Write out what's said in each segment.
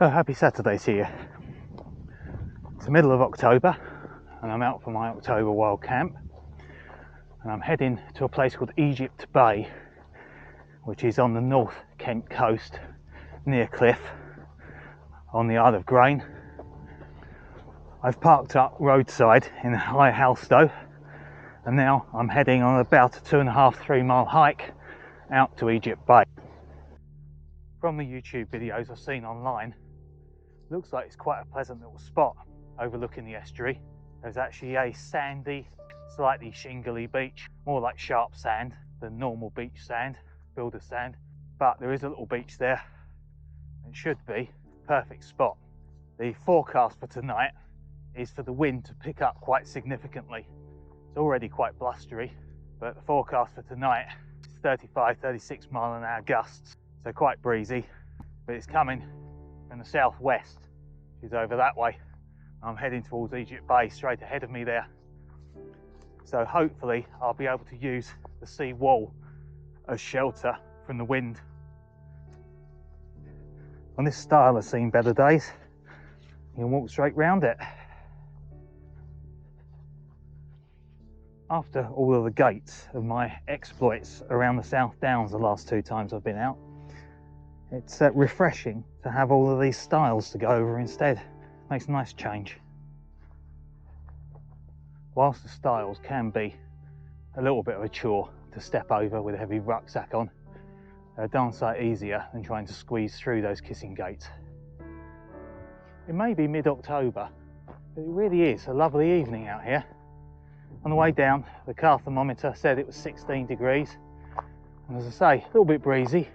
So happy Saturday to you. It's the middle of October and I'm out for my October Wildcamp, and I'm heading to a place called Egypt Bay, which is on the North Kent coast near Cliff on the Isle of Grain. I've parked up roadside in High Halstow, and now I'm heading on about a 2.5–3 mile hike out to Egypt Bay. From the YouTube videos I've seen online, looks like it's quite a pleasant little spot overlooking the estuary. There's actually a sandy, slightly shingly beach, more like sharp sand than normal beach sand, builder sand, but there is a little beach there. It should be a perfect spot. The forecast for tonight is for the wind to pick up quite significantly. It's already quite blustery, but the forecast for tonight is 35–36 mile/hour gusts, so quite breezy, but it's coming from the southwest, which is over that way. I'm heading towards Egypt Bay, straight ahead of me there. So hopefully I'll be able to use the sea wall as shelter from the wind. On this style has seen better days. You can walk straight round it. After all of the gates of my exploits around the South Downs the last 2 times I've been out, it's refreshing to have all of these styles to go over instead. Makes a nice change. Whilst the styles can be a little bit of a chore to step over with a heavy rucksack on, they're a darn sight easier than trying to squeeze through those kissing gates. It may be mid-October, but it really is a lovely evening out here. On the way down, the car thermometer said it was 16 degrees, and as I say, a little bit breezy,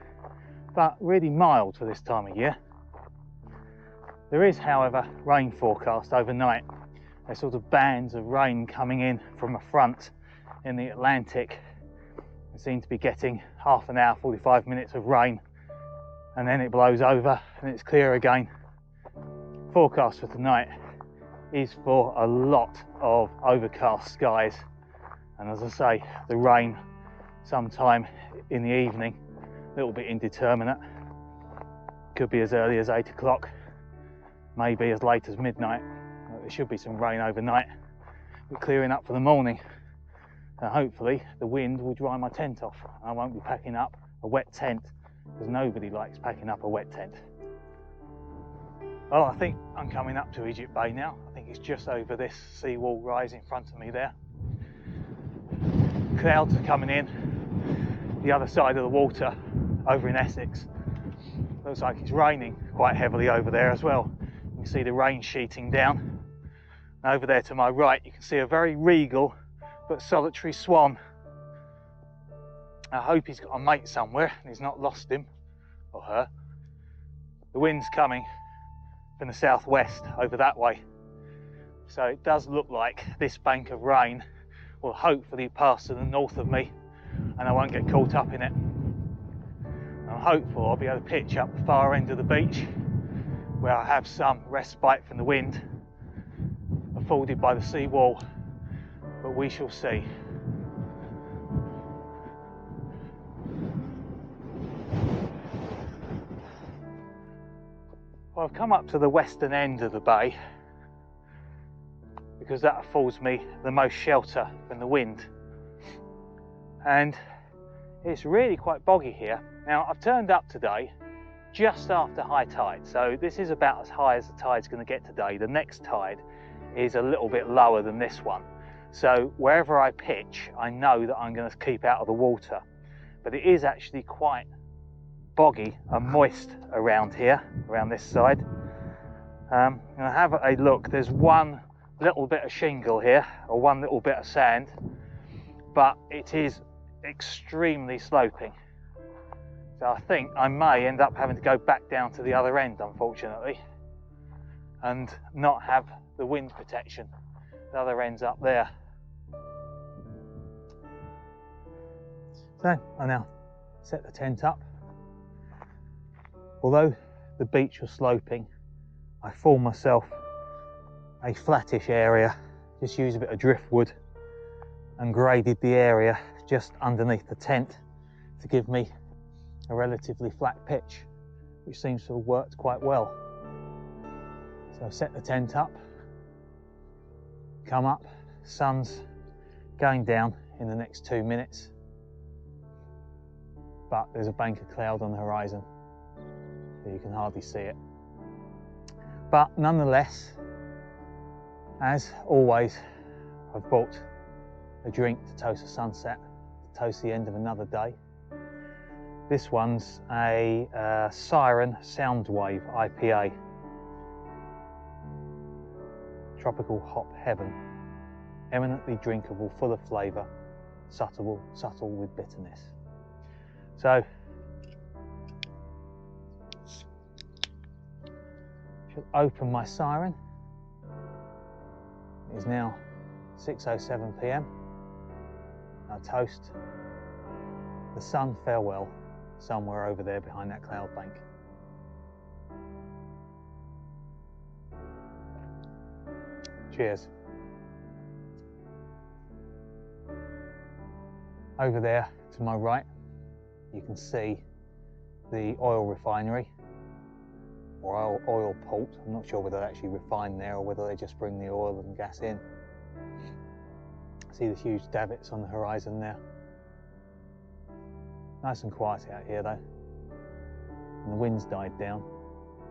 but really mild for this time of year. There is, however, rain forecast overnight. There's sort of bands of rain coming in from a front in the Atlantic. We seem to be getting half an hour, 45 minutes of rain, and then it blows over and it's clear again. Forecast for tonight is for a lot of overcast skies, and as I say, the rain sometime in the evening, a little bit indeterminate. Could be as early as 8 o'clock, maybe as late as midnight. There should be some rain overnight, but clearing up for the morning. So hopefully the wind will dry my tent off. I won't be packing up a wet tent, because nobody likes packing up a wet tent. Well, I think I'm coming up to Egypt Bay now. I think it's just over this seawall rise in front of me there. Clouds are coming in the other side of the water over in Essex. Looks like it's raining quite heavily over there as well. You can see the rain sheeting down. And over there to my right, you can see a very regal but solitary swan. I hope he's got a mate somewhere and he's not lost him or her. The wind's coming from the southwest over that way, so it does look like this bank of rain will hopefully pass to the north of me and I won't get caught up in it. I'm hopeful I'll be able to pitch up the far end of the beach where I have some respite from the wind afforded by the sea wall, but we shall see. Well, I've come up to the western end of the bay because that affords me the most shelter from the wind, and it's really quite boggy here. Now, I've turned up today just after high tide, so this is about as high as the tide's going to get today. The next tide is a little bit lower than this one, so wherever I pitch I know that I'm going to keep out of the water, but it is actually quite boggy and moist around here, around this side. And I have a look, there's one little bit of shingle here, or one little bit of sand, but it is extremely sloping, so I think I may end up having to go back down to the other end, unfortunately, and not have the wind protection. The other end's up there. So I now set the tent up. Although the beach was sloping, I formed myself a flattish area, just used a bit of driftwood and graded the area just underneath the tent to give me a relatively flat pitch, which seems to have worked quite well. So I've set the tent up, come up, sun's going down in the next 2 minutes, but there's a bank of cloud on the horizon, so you can hardly see it. But nonetheless, as always, I've bought a drink to toast the sunset, to toast the end of another day. This one's a Siren Soundwave IPA. Tropical hop heaven, eminently drinkable, full of flavour, subtle with bitterness. So, should open my Siren. It is now 6:07 p.m. I toast the sun farewell somewhere over there behind that cloud bank. Cheers. Over there to my right, you can see the oil refinery or oil port. I'm not sure whether they actually refine there or whether they just bring the oil and gas in. See the huge davits on the horizon there. Nice and quiet out here though, and the wind's died down,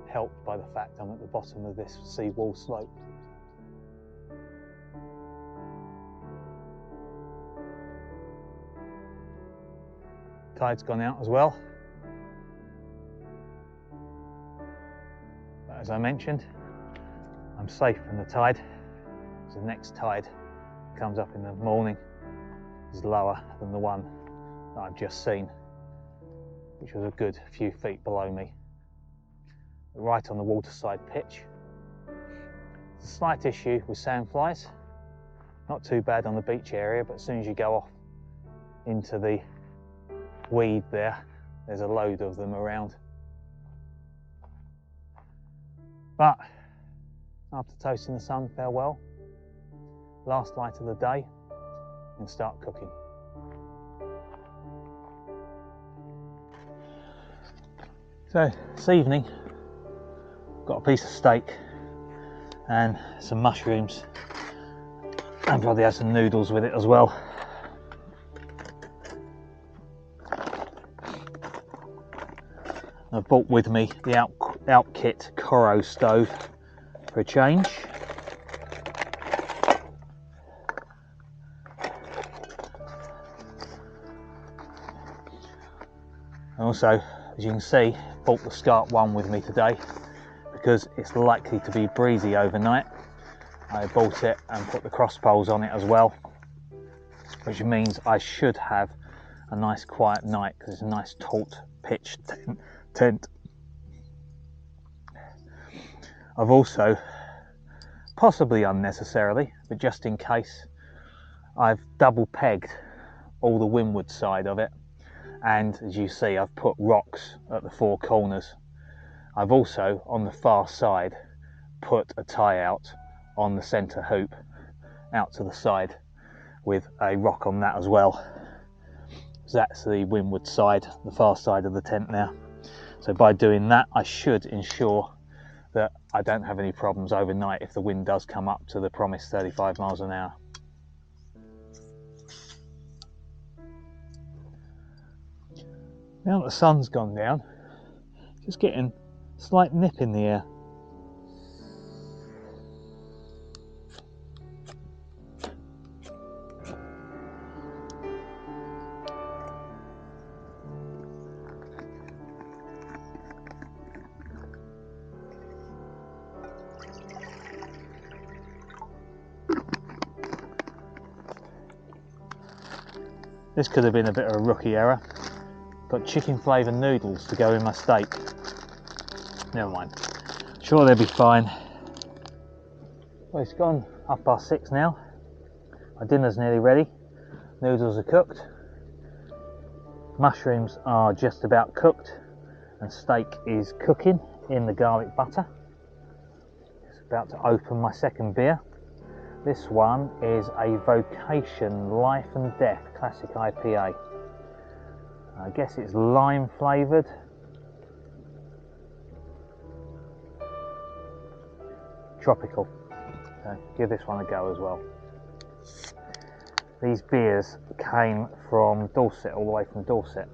helped by the fact I'm at the bottom of this seawall slope. Tide's gone out as well, but as I mentioned, I'm safe from the tide, so the next tide comes up in the morning is lower than the one that I've just seen, which was a good few feet below me, right on the waterside pitch. It's a slight issue with sandflies, not too bad on the beach area, but as soon as you go off into the weed there's a load of them around. But after toasting the sun farewell, last light of the day, and start cooking. So this evening, got a piece of steak and some mushrooms, and probably have some noodles with it as well. I've brought with me the Outkit Coro stove for a change. Also, as you can see, brought the Scarp1 with me today because it's likely to be breezy overnight. I bought it and put the cross poles on it as well, which means I should have a nice quiet night because it's a nice taut pitch tent. I've also, possibly unnecessarily, but just in case, I've double pegged all the windward side of it, and as you see, I've put rocks at the four corners. I've also, on the far side, put a tie out on the centre hoop out to the side with a rock on that as well. So that's the windward side, the far side of the tent now. So by doing that, I should ensure that I don't have any problems overnight if the wind does come up to the promised 35 miles an hour. Now that the sun's gone down, just getting a slight nip in the air. This could have been a bit of a rookie error. Got chicken flavoured noodles to go in my steak. Never mind. Sure, they'll be fine. Well, it's gone 6:30 now. My dinner's nearly ready. Noodles are cooked. Mushrooms are just about cooked. And steak is cooking in the garlic butter. Just about to open my second beer. This one is a Vocation Life and Death Classic IPA. I guess it's lime flavoured. tropical. So give this one a go as well. These beers came from Dorset, all the way from Dorset.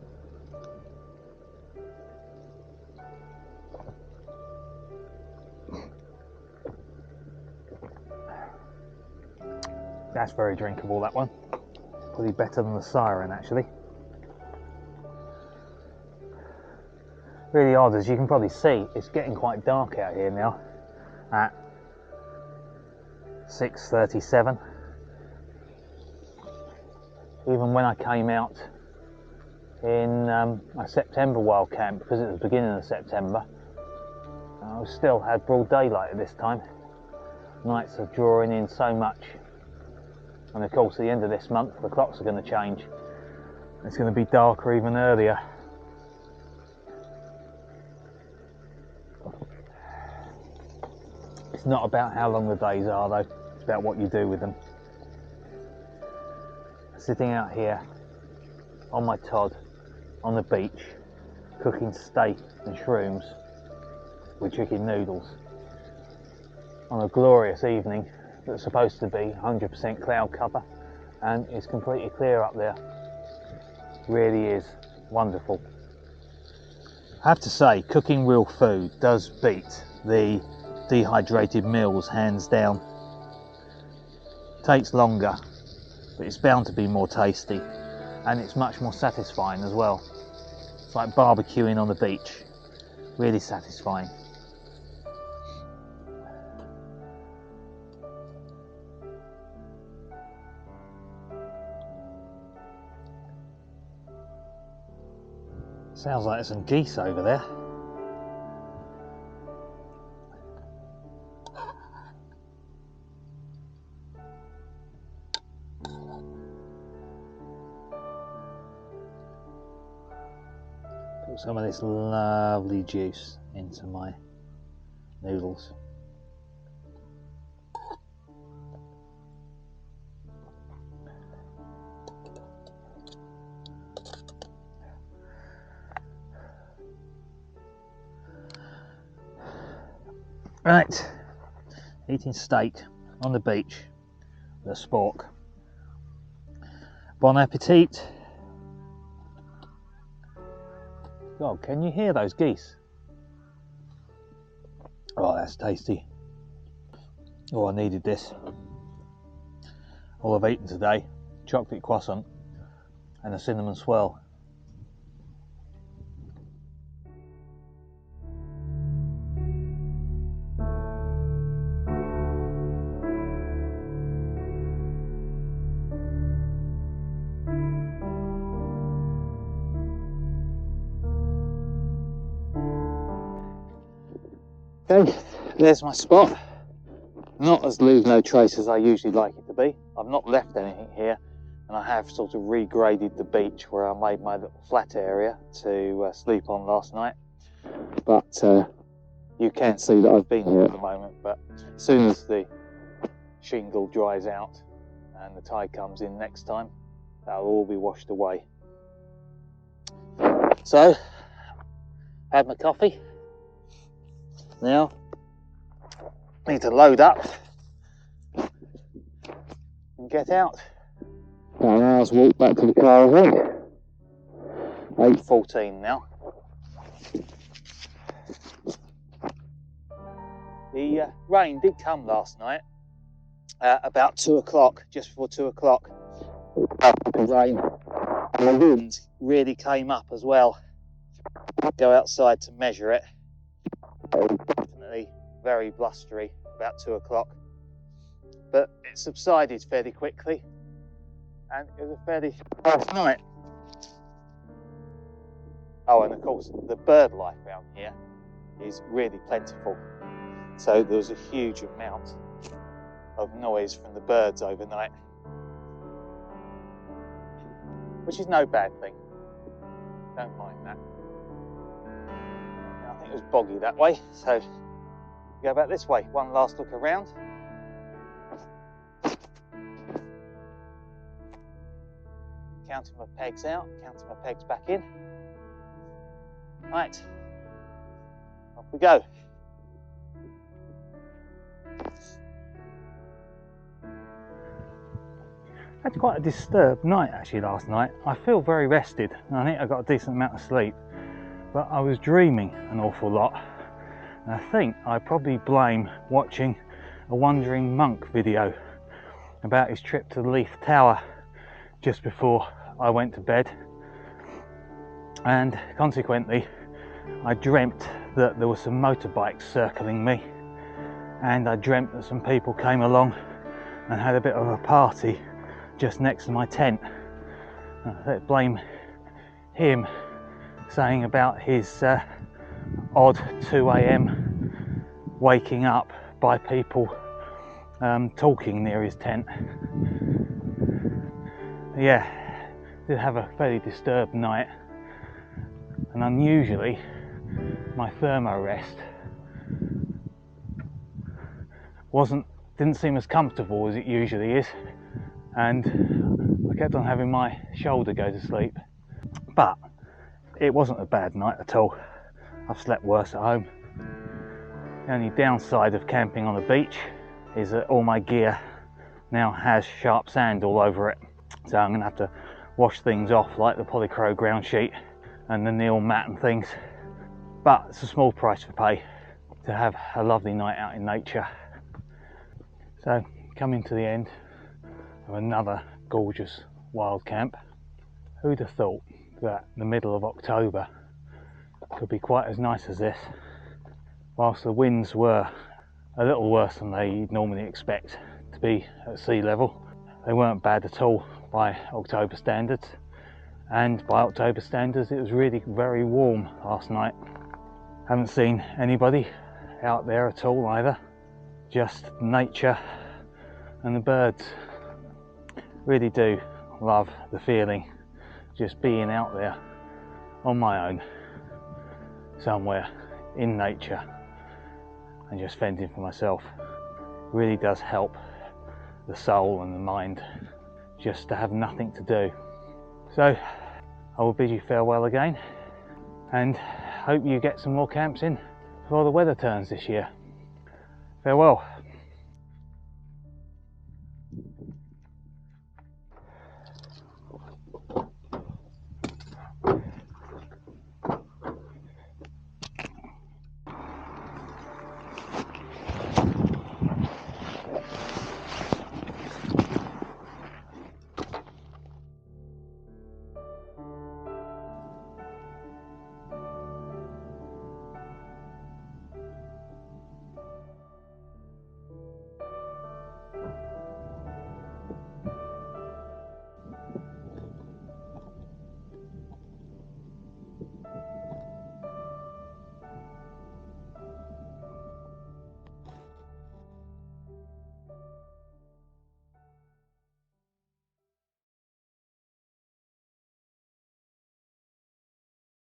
That's very drinkable, that one. Probably better than the Siren, actually. Really odd, as you can probably see, it's getting quite dark out here now at 6:37. Even when I came out in a September Wildcamp, because it was the beginning of September, I still had broad daylight at this time. Nights are drawing in so much, and of course at the end of this month the clocks are going to change. It's going to be darker even earlier. It's not about how long the days are though, it's about what you do with them. Sitting out here on my Todd on the beach, cooking steak and shrooms with chicken noodles on a glorious evening that's supposed to be 100% cloud cover, and it's completely clear up there. Really is wonderful. I have to say, cooking real food does beat the dehydrated meals hands down. Takes longer, but it's bound to be more tasty, and it's much more satisfying as well. It's like barbecuing on the beach, really satisfying. Sounds like there's some geese over there. Put some of this lovely juice into my noodles. Right, eating steak on the beach with a spork. Bon appetit. God, can you hear those geese? Oh, that's tasty. Oh, I needed this. All I've eaten today, chocolate croissant and a cinnamon swirl. Okay, there's my spot. Not as leave no trace as I usually like it to be. I've not left anything here, and I have sort of regraded the beach where I made my little flat area to sleep on last night. But you can see that I've been here at the moment, but as soon as the shingle dries out and the tide comes in next time, that'll all be washed away. So, had my coffee. Now, need to load up and get out. About an hour's walk back to the car, I think. 8:14 now. The rain did come last night about 2 o'clock, just before 2 o'clock. The rain and the wind really came up as well. Go outside to measure it. It was definitely very blustery about 2 o'clock, but it subsided fairly quickly, and it was a fairly nice night. Oh, and of course the bird life around here is really plentiful, so there was a huge amount of noise from the birds overnight, which is no bad thing. Don't mind that. I think it was boggy that way, so go back this way. One last look around. Counting my pegs out, counting my pegs back in. Right, off we go. I had quite a disturbed night actually last night. I feel very rested and I think I got a decent amount of sleep, but I was dreaming an awful lot. And I think I probably blame watching a wandering monk video about his trip to the Leith Tower just before I went to bed, and consequently I dreamt that there were some motorbikes circling me, and I dreamt that some people came along and had a bit of a party just next to my tent. I blame him saying about his odd 2 AM waking up by people talking near his tent. Yeah, did have a fairly disturbed night, and unusually my thermo rest didn't seem as comfortable as it usually is, and I kept on having my shoulder go to sleep. But it wasn't a bad night at all. I've slept worse at home. The only downside of camping on a beach is that all my gear now has sharp sand all over it, so I'm gonna have to wash things off, like the polycro ground sheet and the Neil mat and things. But it's a small price to pay to have a lovely night out in nature. So coming to the end of another gorgeous wild camp. Who'd have thought that the middle of October could be quite as nice as this? Whilst the winds were a little worse than they normally expect to be at sea level, they weren't bad at all by October standards, and by October standards it was really very warm last night. Haven't seen anybody out there at all either, just nature and the birds. Really do love the feeling just being out there on my own somewhere in nature and just fending for myself. Really does help the soul and the mind just to have nothing to do. So I will bid you farewell again, and hope you get some more camps in before the weather turns this year. Farewell.